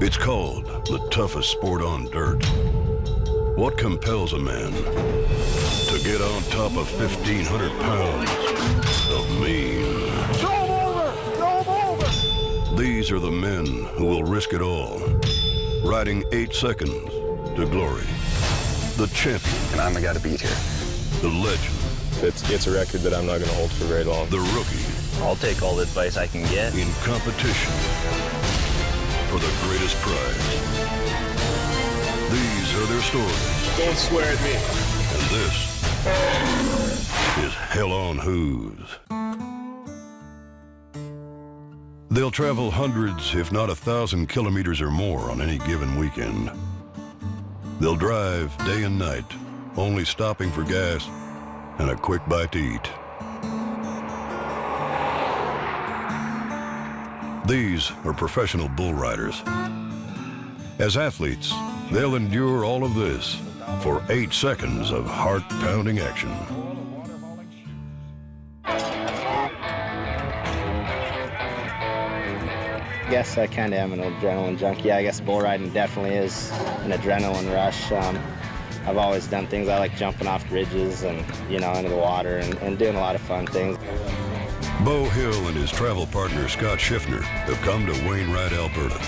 It's called the toughest sport on dirt. What compels a man to get on top of 1,500 pounds of mean? Go over! These are the men who will risk it all, riding 8 seconds to glory. The champion. And I'm the guy to beat here. The legend. It's a record that I'm not going to hold for very long. The rookie. I'll take all the advice I can get. In competition for the greatest prize. These are their stories. Don't swear at me. And this is Hell on Hooves. They'll travel hundreds, if not 1,000 kilometers or more on any given weekend. They'll drive day and night, only stopping for gas and a quick bite to eat. These are professional bull riders. As athletes, they'll endure all of this for 8 seconds of heart-pounding action. I guess I kind of am an adrenaline junkie. I guess bull riding definitely is an adrenaline rush. I've always done things. I like jumping off bridges and, into the water and doing a lot of fun things. Bo Hill and his travel partner, Scott Schiffner, have come to Wainwright, Alberta,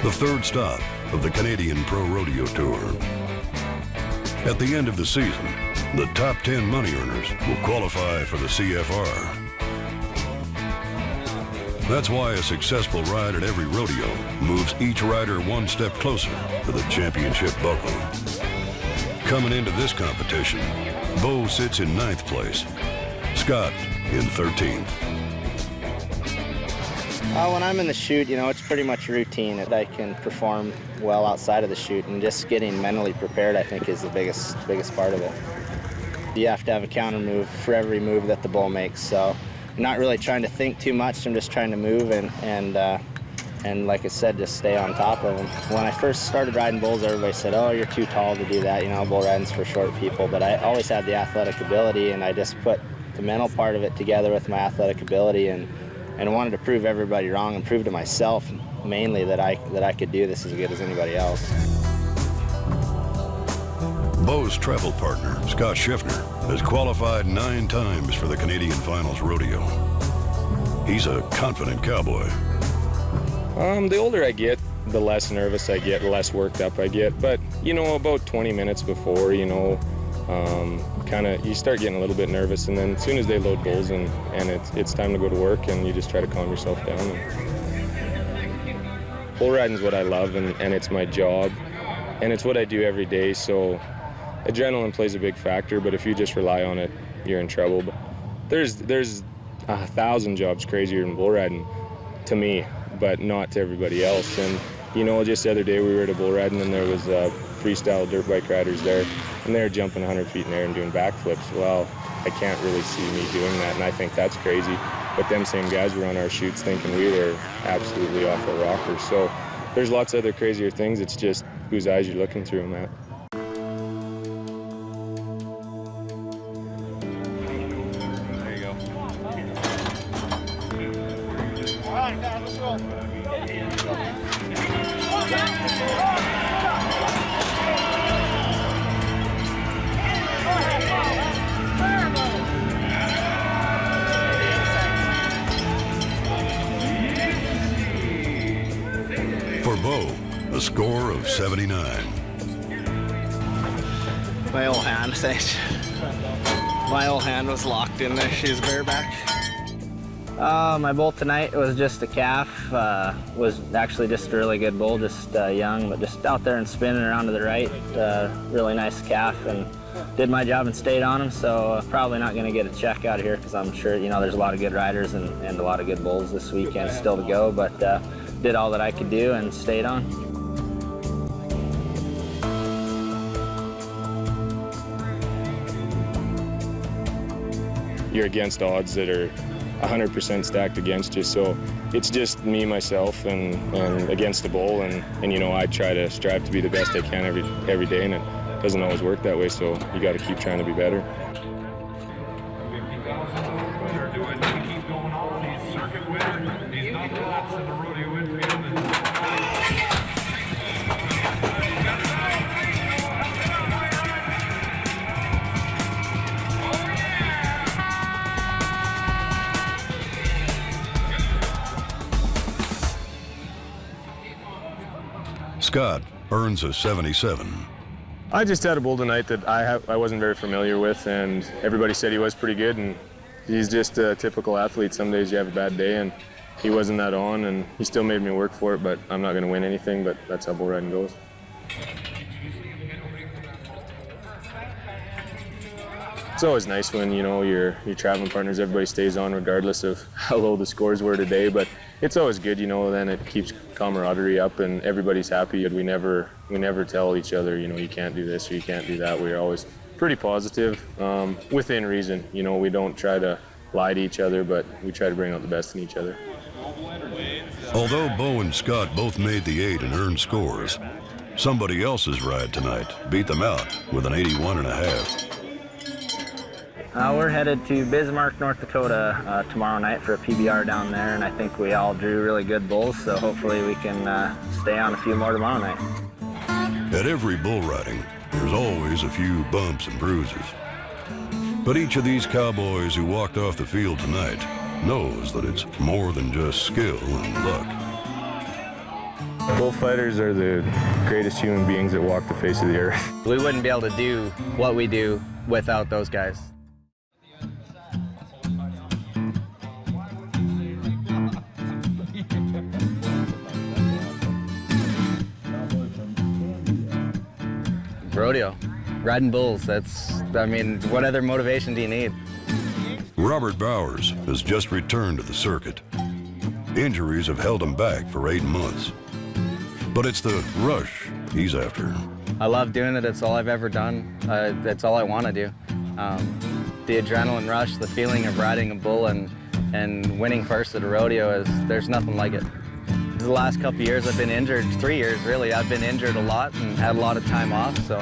the third stop of the Canadian Pro Rodeo Tour. At the end of the season, the top 10 money earners will qualify for the CFR. That's why a successful ride at every rodeo moves each rider one step closer to the championship buckle. Coming into this competition, Bo sits in 9th place, Scott in 13th. When I'm in the chute, it's pretty much routine. I can perform well outside of the chute, and just getting mentally prepared, I think, is the biggest part of it. You have to have a counter move for every move that the bull makes, so I'm not really trying to think too much. I'm just trying to move and like I said, just stay on top of them. When I first started riding bulls, everybody said, "Oh, you're too tall to do that. Bull riding's for short people." But I always had the athletic ability, and I just put the mental part of it together with my athletic ability, and wanted to prove everybody wrong and prove to myself mainly that I could do this as good as anybody else. Bo's travel partner, Scott Schiffner, has qualified 9 times for the Canadian Finals Rodeo. He's a confident cowboy. The older I get, the less nervous I get, the less worked up I get. But, about 20 minutes before, you start getting a little bit nervous, and then as soon as they load bulls and it's time to go to work, and you just try to calm yourself down. Bull riding is what I love, and it's my job, and it's what I do every day, so adrenaline plays a big factor, but if you just rely on it, you're in trouble. But there's 1,000 jobs crazier than bull riding to me, but not to everybody else. And just the other day we were at a bull riding, and there was freestyle dirt bike riders there, and they're jumping 100 feet in the air and doing backflips. Well, I can't really see me doing that, and I think that's crazy. But them same guys were on our chutes thinking we were absolutely off our rocker. So there's lots of other crazier things. It's just whose eyes you're looking through them at. There you go. All right, guys, let's go. For Bo, a score of 79. My old hand, thanks. My old hand was locked in there. She was bareback. My bull tonight was just a calf. Was actually just a really good bull, just young, but just out there and spinning around to the right. Really nice calf, and did my job and stayed on him. So probably not going to get a check out of here, because I'm sure there's a lot of good riders and a lot of good bulls this weekend still to go. But did all that I could do and stayed on. You're against odds that are 100% stacked against you, so it's just me, myself, and against the bull, and I try to strive to be the best I can every day, and it doesn't always work that way, so you got to keep trying to be better. Scott earns a 77. I just had a bull tonight that I wasn't very familiar with, and everybody said he was pretty good, and he's just a typical athlete. Some days you have a bad day, and he wasn't that on, and he still made me work for it, but I'm not going to win anything, but that's how bull riding goes. It's always nice when, you know, your traveling partners, everybody stays on regardless of how low the scores were today, but it's always good, you know, then it keeps camaraderie up and everybody's happy. We never tell each other, you know, you can't do this or you can't do that. We're always pretty positive, within reason. You know, we don't try to lie to each other, but we try to bring out the best in each other. Although Bo and Scott both made the 8 and earned scores, somebody else's ride tonight beat them out with an 81.5. We're headed to Bismarck, North Dakota tomorrow night for a PBR down there, and I think we all drew really good bulls, so hopefully we can stay on a few more tomorrow night. At every bull riding, there's always a few bumps and bruises. But each of these cowboys who walked off the field tonight knows that it's more than just skill and luck. Bullfighters are the greatest human beings that walk the face of the earth. We wouldn't be able to do what we do without those guys. Rodeo, riding bulls, what other motivation do you need? Robert Bowers has just returned to the circuit. Injuries have held him back for 8 months. But it's the rush he's after. I love doing it. It's all I've ever done. That's all I want to do. The adrenaline rush, the feeling of riding a bull and winning first at a rodeo, there's nothing like it. The last couple of years I've been injured, 3 years really. I've been injured a lot and had a lot of time off, so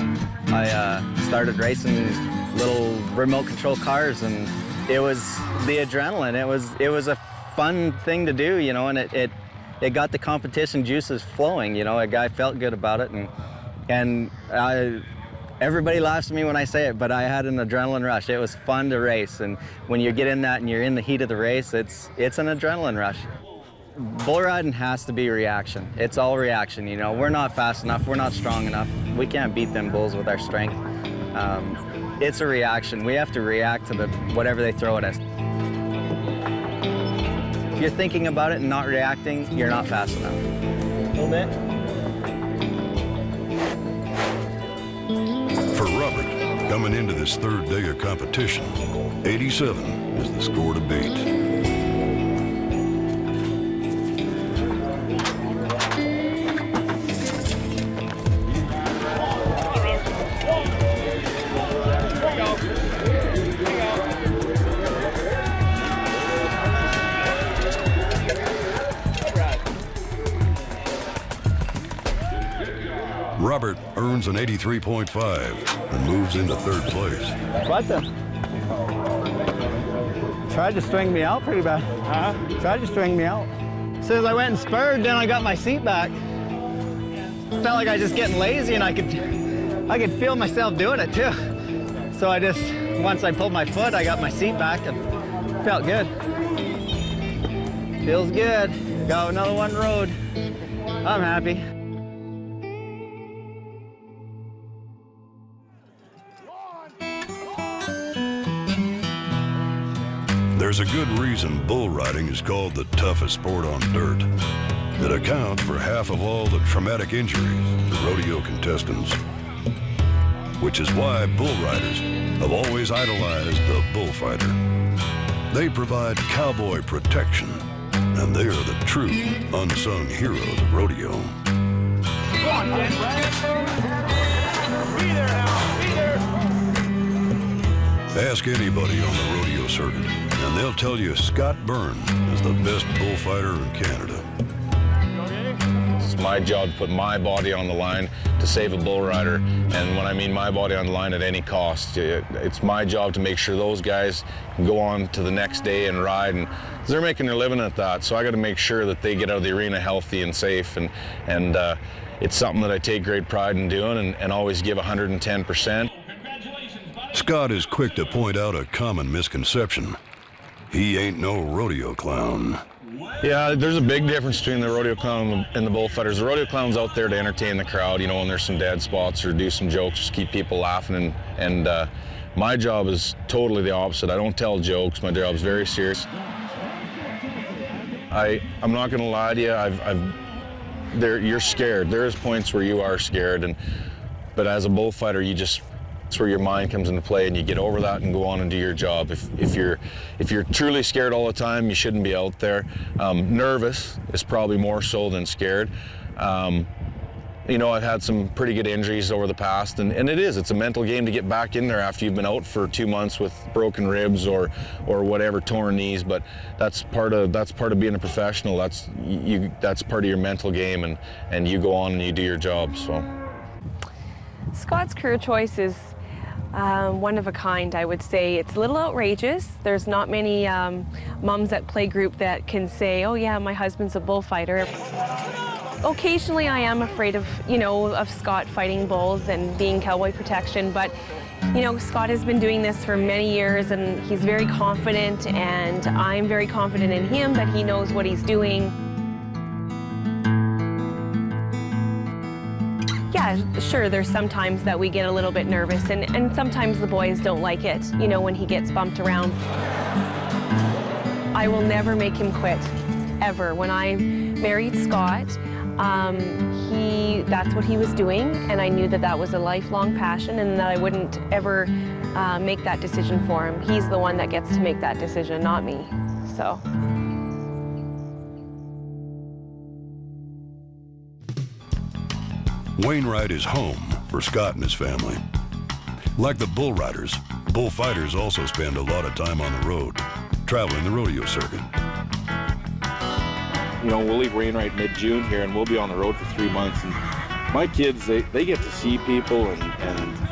I started racing little remote control cars, and it was the adrenaline. It was a fun thing to do, you know, and it got the competition juices flowing, you know. A guy felt good about it, and everybody laughs at me when I say it, but I had an adrenaline rush. It was fun to race, and when you get in that and you're in the heat of the race, it's an adrenaline rush. Bull riding has to be reaction. It's all reaction, you know. We're not fast enough, we're not strong enough. We can't beat them bulls with our strength. It's a reaction. We have to react to whatever they throw at us. If you're thinking about it and not reacting, you're not fast enough. A little bit. For Robert, coming into this third day of competition, 87 is the score to beat. Robert earns an 83.5 and moves into third place. What the? Tried to string me out pretty bad. Huh? Tried to string me out. As soon as I went and spurred, then I got my seat back. Felt like I was just getting lazy, and I could feel myself doing it too. So once I pulled my foot, I got my seat back and felt good. Feels good. Got another one rode. I'm happy. There's a good reason bull riding is called the toughest sport on dirt. It accounts for half of all the traumatic injuries to rodeo contestants. Which is why bull riders have always idolized the bullfighter. They provide cowboy protection, and they are the true unsung heroes of rodeo. Come on, be there now, be there. Ask anybody on the rodeo circuit, and they'll tell you Scott Byrne is the best bullfighter in Canada. It's my job to put my body on the line to save a bull rider, and when I mean my body on the line at any cost, it's my job to make sure those guys can go on to the next day and ride, and they're making their living at that, so I got to make sure that they get out of the arena healthy and safe, and it's something that I take great pride in doing and always give 110%. Scott is quick to point out a common misconception. He ain't no rodeo clown. Yeah, there's a big difference between the rodeo clown and the bullfighters. The rodeo clown's out there to entertain the crowd, you know, when there's some dead spots or do some jokes, just keep people laughing. And my job is totally the opposite. I don't tell jokes. My job's very serious. I'm not going to lie to you. You're scared. There's points where you are scared, but as a bullfighter, it's where your mind comes into play, and you get over that and go on and do your job. If you're truly scared all the time, you shouldn't be out there. Nervous is probably more so than scared. You know, I've had some pretty good injuries over the past, and it's a mental game to get back in there after you've been out for 2 months with broken ribs or whatever, torn knees. But that's part of being a professional. That's part of your mental game, and you go on and you do your job. So Scott's career choice is one of a kind, I would say. It's a little outrageous. There's not many mums at playgroup that can say, oh yeah, my husband's a bullfighter. Occasionally I am afraid of Scott fighting bulls and being cowboy protection, but Scott has been doing this for many years, and he's very confident, and I'm very confident in him that he knows what he's doing. Yeah, sure, there's sometimes that we get a little bit nervous, and sometimes the boys don't like it, when he gets bumped around. I will never make him quit, ever. When I married Scott, that's what he was doing, and I knew that was a lifelong passion, and that I wouldn't ever make that decision for him. He's the one that gets to make that decision, not me, so. Wainwright is home for Scott and his family. Like the bull riders, bullfighters also spend a lot of time on the road, traveling the rodeo circuit. We'll leave Wainwright mid-June here, and we'll be on the road for 3 months. And my kids, they get to see people, and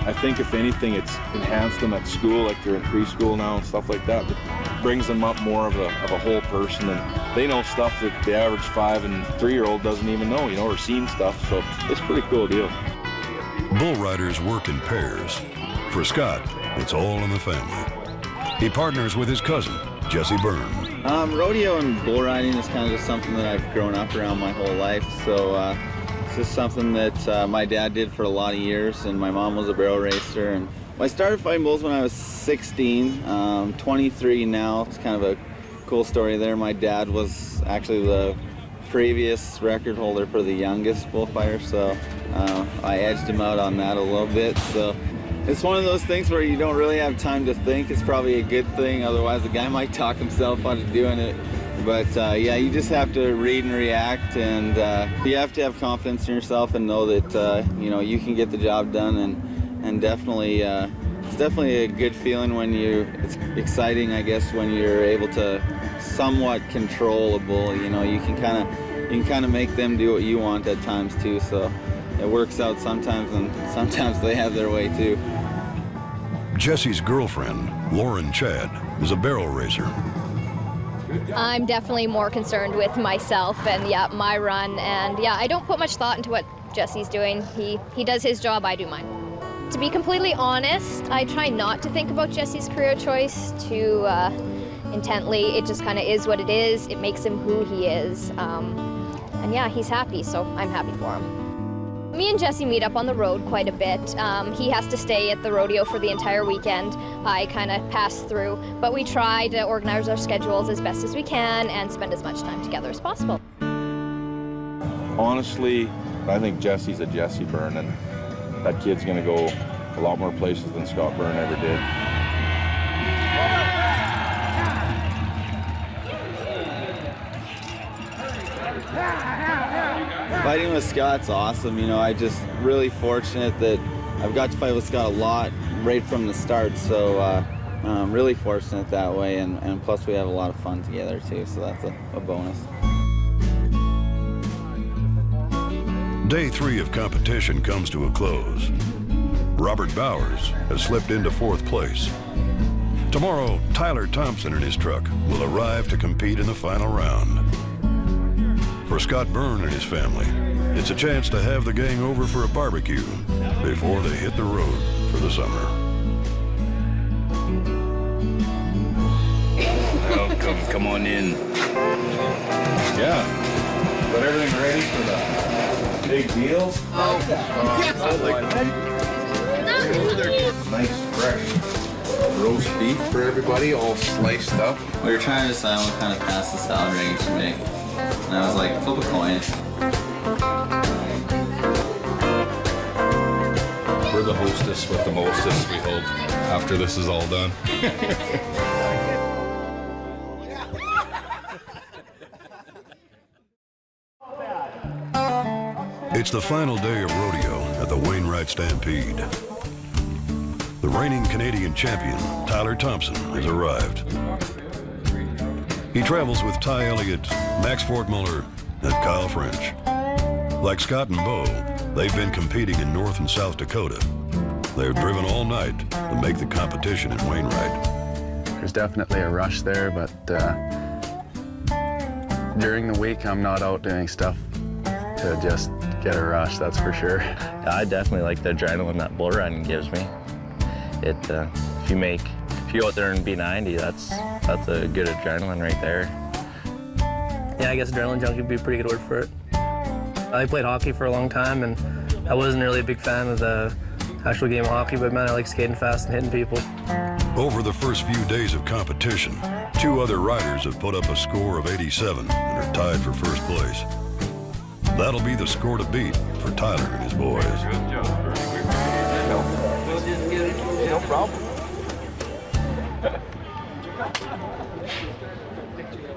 I think if anything, it's enhanced them at school, like they're in preschool now and stuff like that. It brings them up more of a whole person, and they know stuff that the average 5- and 3-year-old doesn't even know, or seen stuff. So it's a pretty cool deal. Bull riders work in pairs. For Scott, it's all in the family. He partners with his cousin, Jesse Byrne. Rodeo and bull riding is kind of just something that I've grown up around my whole life. So it's just something that my dad did for a lot of years, and my mom was a barrel racer. And I started fighting bulls when I was 16, 23 now. It's kind of a cool story there. My dad was actually the previous record holder for the youngest bullfighter, so I edged him out on that a little bit. So it's one of those things where you don't really have time to think. It's probably a good thing, otherwise the guy might talk himself out of doing it. But yeah, you just have to read and react, and you have to have confidence in yourself and know that you can get the job done, and definitely it's definitely a good feeling when it's exciting, I guess, when you're able to somewhat control a bull. You can kind of make them do what you want at times too. So it works out sometimes, and sometimes they have their way too. Jesse's girlfriend, Lauren Chad, is a barrel racer. I'm definitely more concerned with myself and my run, and I don't put much thought into what Jesse's doing. He does his job, I do mine. To be completely honest, I try not to think about Jesse's career choice too intently. It just kind of is what it is. It makes him who he is. And he's happy, so I'm happy for him. Me and Jesse meet up on the road quite a bit. He has to stay at the rodeo for the entire weekend. I kind of pass through, but we try to organize our schedules as best as we can and spend as much time together as possible. Honestly, I think Jesse's a Jesse Byrne, and that kid's going to go a lot more places than Scott Byrne ever did. Fighting with Scott's awesome. I'm just really fortunate that I've got to fight with Scott a lot right from the start, so I'm really fortunate that way, and plus we have a lot of fun together too, so that's a bonus. Day 3 of competition comes to a close. Robert Bowers has slipped into 4th place. Tomorrow, Tyler Thompson and his truck will arrive to compete in the final round. For Scott Byrne and his family, it's a chance to have the gang over for a barbecue before they hit the road for the summer. Welcome, come on in. Yeah. Got everything ready for the big deal? Nice fresh roast beef for everybody, all sliced up. We were trying to decide what kind of pasta salad ring to make. And I was like, flip a coin. We're the hostess with the mostest, we hope, after this is all done. It's the final day of rodeo at the Wainwright Stampede. The reigning Canadian champion, Tyler Thompson, has arrived. He travels with Ty Elliott, Max Fortmuller, and Kyle French. Like Scott and Bo, they've been competing in North and South Dakota. They've driven all night to make the competition in Wainwright. There's definitely a rush there, but during the week I'm not out doing stuff to just get a rush, that's for sure. Yeah, I definitely like the adrenaline that bull riding gives me. If you go out there and be 90, that's a good adrenaline right there. Yeah, I guess adrenaline junkie would be a pretty good word for it. I played hockey for a long time, and I wasn't really a big fan of the actual game of hockey, but man, I like skating fast and hitting people. Over the first few days of competition, 2 other riders have put up a score of 87 and are tied for first place. That'll be the score to beat for Tyler and his boys. Good job. No problem.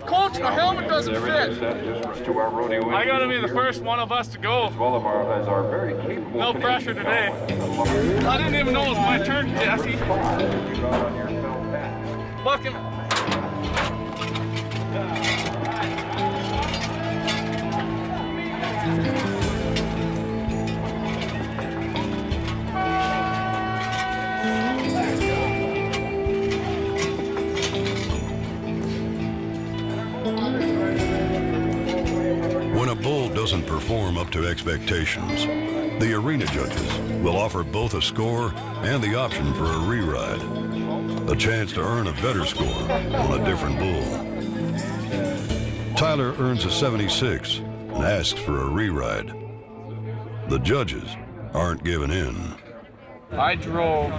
Coach, my helmet doesn't fit. I gotta be the first one of us to go. No pressure today. I didn't even know it was my turn, Jesse. Fucking. When a bull doesn't perform up to expectations, the arena judges will offer both a score and the option for a re-ride, a chance to earn a better score on a different bull. Tyler earns a 76 and asks for a re-ride. The judges aren't giving in. I drove.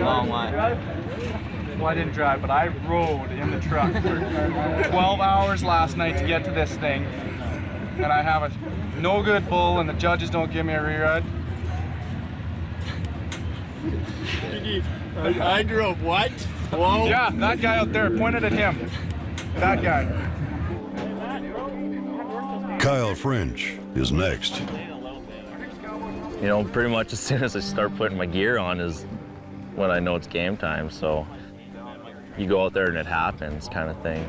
Long way. Well, I didn't drive, but I rode in the truck for 12 hours last night to get to this thing. And I have a no good bull, and the judges don't give me a re-ride. I drove what? Whoa. Yeah, that guy out there, pointed at him. That guy. Kyle French is next. You know, pretty much as soon as I start putting my gear on is when I know it's game time, so you go out there and it happens kind of thing.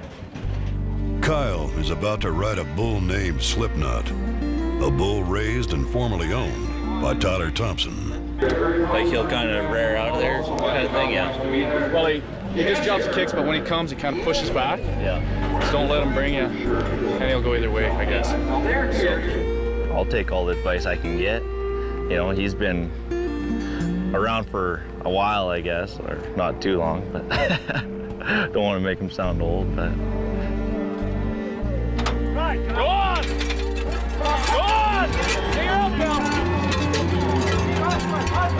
Kyle is about to ride a bull named Slipknot, a bull raised and formerly owned by Tyler Thompson. Like he'll kind of rear out of there kind of thing, yeah. Well, he just jumps and kicks, but when he comes, he kind of pushes back. Yeah. So don't let him bring you, and he'll go either way, I guess. So. I'll take all the advice I can get. You know, he's been around for a while, I guess, or not too long, but don't want to make him sound old, but. Right, go on! Go on! Get your up now!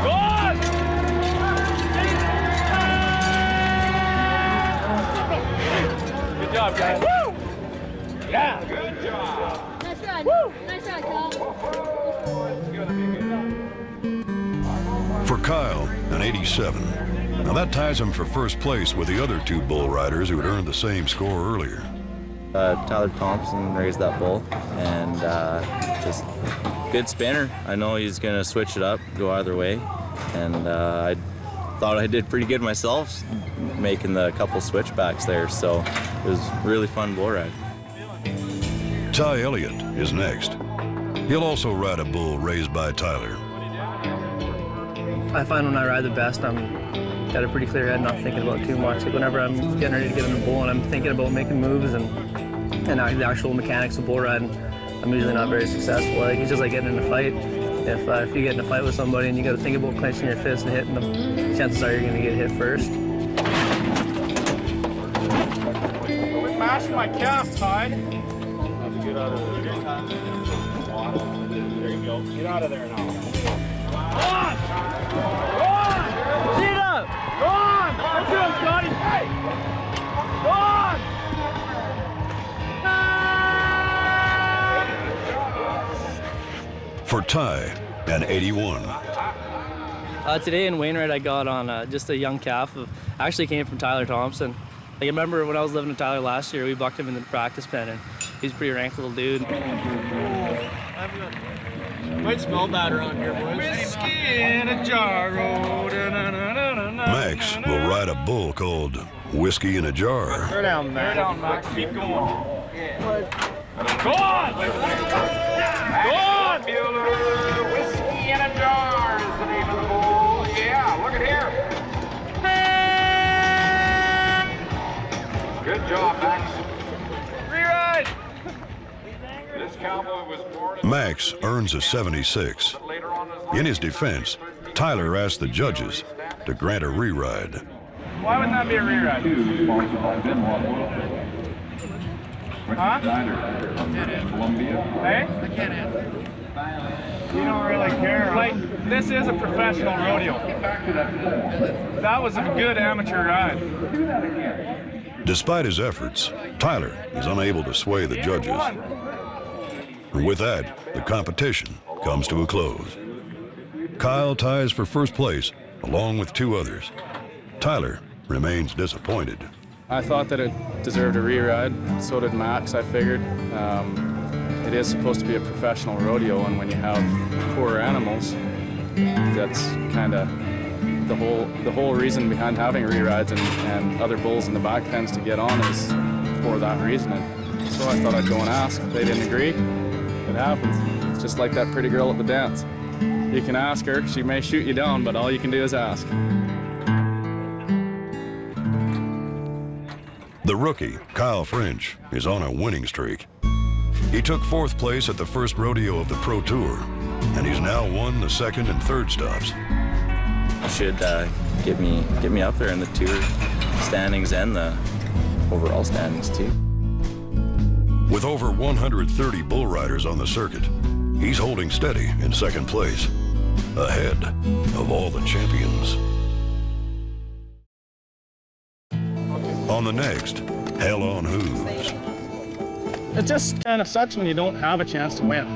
Go on! Good job, guys. Woo! Yeah! Good job! Nice ride. Woo! Nice ride, Kyle. For Kyle, an 87. Now that ties him for first place with the other 2 bull riders who had earned the same score earlier. Tyler Thompson raised that bull, and just good spinner. I know he's gonna switch it up, go either way, and I thought I did pretty good myself, making the couple switchbacks there. So it was really fun bull ride. Ty Elliott is next. He'll also ride a bull raised by Tyler. I find when I ride the best, I'm got a pretty clear head, not thinking about too much. Like whenever I'm getting ready to get on the bull and I'm thinking about making moves and the actual mechanics of bull riding, I'm usually not very successful. Like it's just like getting in a fight. If you get in a fight with somebody and you got to think about clenching your fist and hitting them, chances are you're going to get hit first. Smash my calf, Ty. Get out of there. There you go. Get out of there now. Go on! Go on! Sit up! Go on! Let's do it, Scotty! Hey! Go on! For Ty, an 81. Today in Wainwright, I got on just a young calf. Actually came from Tyler Thompson. I remember when I was living with Tyler last year, we bucked him in the practice pen, and he's a pretty rank little dude. Might smell bad around here, boys. Whiskey in a jar. Max will ride a bull called Whiskey in a Jar. Throw down, Max. Throw down, Max. Keep going. Go on! Go on! Whiskey in a jar is the name of the bull. Yeah, look at here. Good job, Max. Reride! This cowboy was born Max earns a 76. In his defense, Tyler asked the judges to grant a reride. Why wouldn't that be a reride? Huh? Hey? I can't answer. You don't really care. Like, this is a professional rodeo. That was a good amateur ride. Despite his efforts, Tyler is unable to sway the judges. With that, the competition comes to a close. Kyle ties for first place, along with two others. Tyler remains disappointed. I thought that it deserved a re-ride. So did Max, I figured. It is supposed to be a professional rodeo, and when you have poor animals, that's kind of the whole reason behind having re-rides and other bulls in the back pens to get on is for that reason. And so I thought I'd go and ask. They didn't agree. It happens. It's just like that pretty girl at the dance. You can ask her, she may shoot you down, but all you can do is ask. The rookie, Kyle French, is on a winning streak. He took fourth place at the first rodeo of the Pro Tour, and he's now won the second and third stops. Should get me up there in the tour standings and the overall standings too. With over 130 bull riders on the circuit, he's holding steady in second place, ahead of all the champions. On the next, Hell on Hooves. It just kind of sucks when you don't have a chance to win.